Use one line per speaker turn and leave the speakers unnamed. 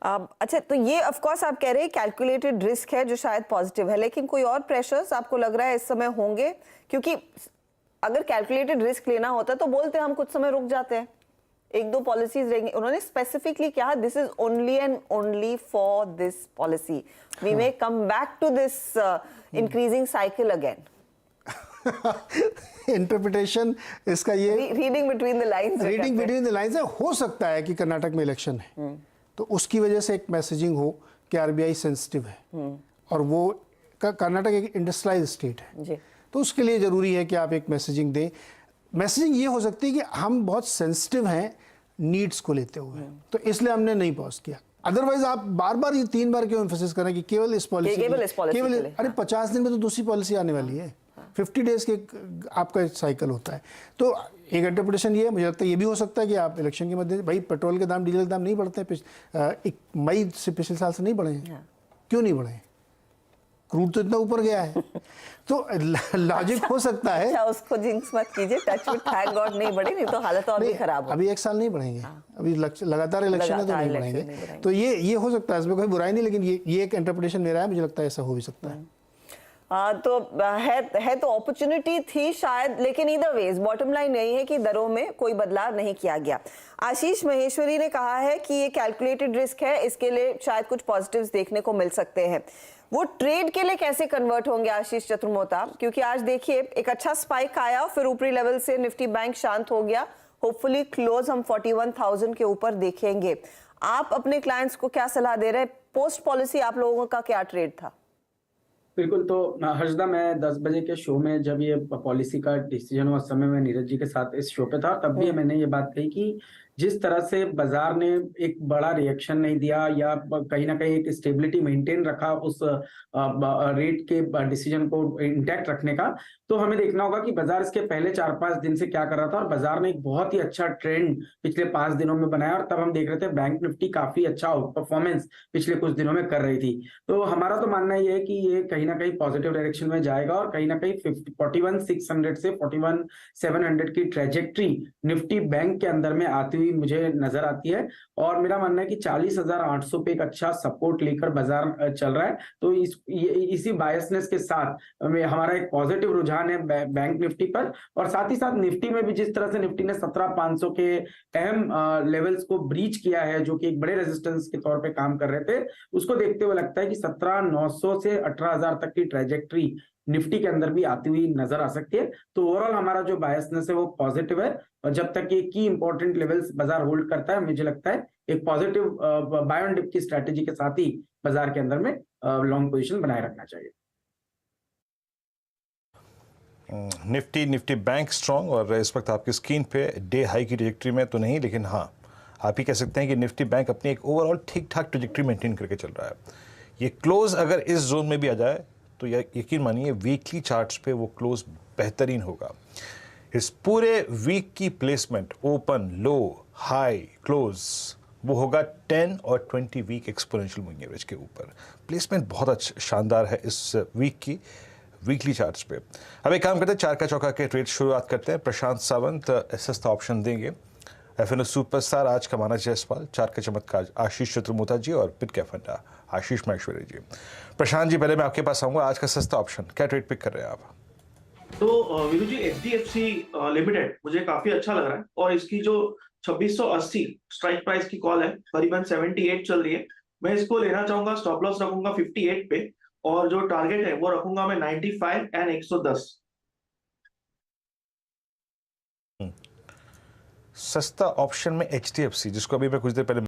अच्छा, तो ये ऑफ कोर्स आप कह रहे हैं कैलकुलेटेड रिस्क है जो शायद पॉजिटिव है, लेकिन कोई और प्रेशर्स आपको लग रहा है इस समय होंगे? क्योंकि अगर कैलकुलेटेड रिस्क लेना होता तो बोलते हम कुछ समय रुक जाते हैं, एक दो पॉलिसीज रहेंगी। उन्होंने स्पेसिफिकली कहा this is only and only for this policy, we may come back to this increasing cycle again.
Interpretation इसका ये
रीडिंग बिटवीन द लाइंस
है। हो सकता है कि कर्नाटक में इलेक्शन है तो उसकी वजह से एक मैसेजिंग हो कि आरबीआई सेंसिटिव है और वो कर्नाटक एक इंडस्ट्रियलाइज्ड स्टेट है
जी।
तो उसके लिए ज़रूरी है कि आप एक मैसेजिंग दें। मैसेजिंग ये हो सकती है कि हम बहुत सेंसिटिव हैं नीड्स को लेते हुए, तो इसलिए हमने नहीं पॉज किया। अदरवाइज आप बार बार ये 3 बार क्यों एम्फेसिस करें कि केवल इस पॉलिसी अरे 50 दिन में तो दूसरी पॉलिसी आने वाली है। 50 डेज के आपका साइकिल होता है। तो एक इंटरप्रिटेशन ये है, मुझे लगता है ये भी हो सकता है कि आप इलेक्शन के मध्य भाई पेट्रोल के दाम डीजल के दाम नहीं बढ़ते हैं, मई से पिछले साल से नहीं बढ़े हैं। क्यों नहीं बढ़े? क्रूड तो इतना ऊपर गया है। तो लॉजिक हो सकता है।
अच्छा, उसको जिंक्स मत कीजिए, टच वुड, थैंक गॉड नहीं बढ़े, नहीं तो हालत और भी खराब हो।
अभी 1 साल नहीं बढ़ेंगे, अभी लगातार इलेक्शन है तो नहीं बढ़ेंगे। तो ये हो सकता है, इसमें कोई बुराई नहीं, लेकिन ये एक इंटरप्रिटेशन मेरा है, मुझे लगता है ऐसा हो भी सकता है।
तो है तो अपॉर्चुनिटी थी शायद, लेकिन इधर वेज बॉटम लाइन यही है कि दरों में कोई बदलाव नहीं किया गया। आशीष महेश्वरी ने कहा है कि ये कैलकुलेटेड रिस्क है, इसके लिए शायद कुछ पॉजिटिव्स देखने को मिल सकते हैं। वो ट्रेड के लिए कैसे कन्वर्ट होंगे आशीष चतुर्मोता? क्योंकि आज देखिए एक अच्छा स्पाइक आया, फिर ऊपरी लेवल से निफ्टी बैंक शांत हो गया, होपफुली क्लोज हम 41,000 के ऊपर देखेंगे। आप अपने क्लाइंट्स को क्या सलाह दे रहे हैं? पोस्ट पॉलिसी आप लोगों का क्या ट्रेड था?
बिल्कुल, तो हर्षदा, मैं 10 बजे के शो में जब ये पॉलिसी का डिसीजन हुआ, समय में नीरज जी के साथ इस शो पे था, तब भी मैंने ये बात कही कि जिस तरह से बाजार ने एक बड़ा रिएक्शन नहीं दिया या कहीं ना कहीं एक स्टेबिलिटी मेंटेन रखा उस रेट के डिसीजन को इंटैक्ट रखने का, तो हमें देखना होगा कि बाजार इसके पहले 4-5 दिन से क्या कर रहा था। और बाजार ने एक बहुत ही अच्छा ट्रेंड पिछले 5 दिनों में बनाया और तब हम देख रहे थे बैंक निफ्टी काफी अच्छा परफॉर्मेंस पिछले कुछ दिनों में कर रही थी। तो हमारा तो मानना ये है कि ये कहीं ना कहीं पॉजिटिव डायरेक्शन में जाएगा और कहीं ना कहीं 41,600 से 41,700 की ट्रेजेक्ट्री निफ्टी बैंक के अंदर में आती हुई मुझे नजर आती है। और मेरा मानना है कि 40,800 पे एक अच्छा सपोर्ट लेकर बाजार चल रहा है। तो इसी बायसनेस के साथ हमारा एक पॉजिटिव रुझान है बैंक निफ्टी पर। और साथ ही साथ निफ्टी में भी जिस तरह से निफ्टी ने 17,500 के अहम लेवल्स को ब्रीच किया है, जो कि एक बड़े रेजिस्टेंस के तौर पे काम कर रहे थे, उसको देखते हुए लगता है कि 17,900 से 18,000 तक की ट्रेजेक्ट्री निफ्टी के अंदर भी आती हुई नजर आ सकती है। तो ओवरऑल हमारा जो बायसनेस है वो पॉजिटिव है और जब तक ये की इंपॉर्टेंट लेवल्स बाजार होल्ड करता है, मुझे लगता है एक पॉजिटिव बाय ऑन डिप की स्ट्रेटेजी के साथ ही बाजार के अंदर में लॉन्ग पोजीशन बनाए रखना चाहिए।
निफ्टी बैंक स्ट्रॉन्ग और इस वक्त आपकी स्क्रीन पे डे हाई की ट्रेजेक्ट्री में तो नहीं, लेकिन हाँ आप ही कह सकते हैं कि निफ्टी बैंक अपनी एक ओवरऑल ठीक ठाक ट्रेजेक्ट्री मेंटेन करके चल रहा है। ये क्लोज अगर इस जोन में भी आ जाए तो यकीन मानिए वीकली चार्ट्स पे वो क्लोज बेहतरीन होगा। इस पूरे वीक की प्लेसमेंट ओपन, लो, हाई, क्लोज वो होगा 10 और 20 वीक एक्सपोनेंशियल मूविंग एवरेज के ऊपर। प्लेसमेंट बहुत अच्छा शानदार है इस वीक की वीकली चार्ट्स पे। अब एक काम करते हैं, 4 का चौका के ट्रेड शुरुआत करते हैं। प्रशांत सावंत सस्ता ऑप्शन देंगे, एफएनओ सुपरस्टार आज कमाना जायसवाल, 4 का चमत्कार आशीष चतुर्मोता जी और पिट कैफंडा आशीष महेश्वरी जी। प्रशांत जी, पहले मैं आपके पास आऊंगा, आज का सस्ता ऑप्शन क्या ट्रेड पिक कर रहे हैं आप?
तो वीरू जी, HDFC लिमिटेड मुझे काफी अच्छा लग रहा है और इसकी जो 2680 स्ट्राइक प्राइस की कॉल है, करीबन 78 चल रही है। मैं इसको लेना चाहूंगा, स्टॉप लॉस रखूंगा 58 पे और जो टारगेट है वो रखूंगा मैं 95 एंड 110।
सस्ता ऑप्शन में HDFC, जिसको अभी मैं कुछ देर पहले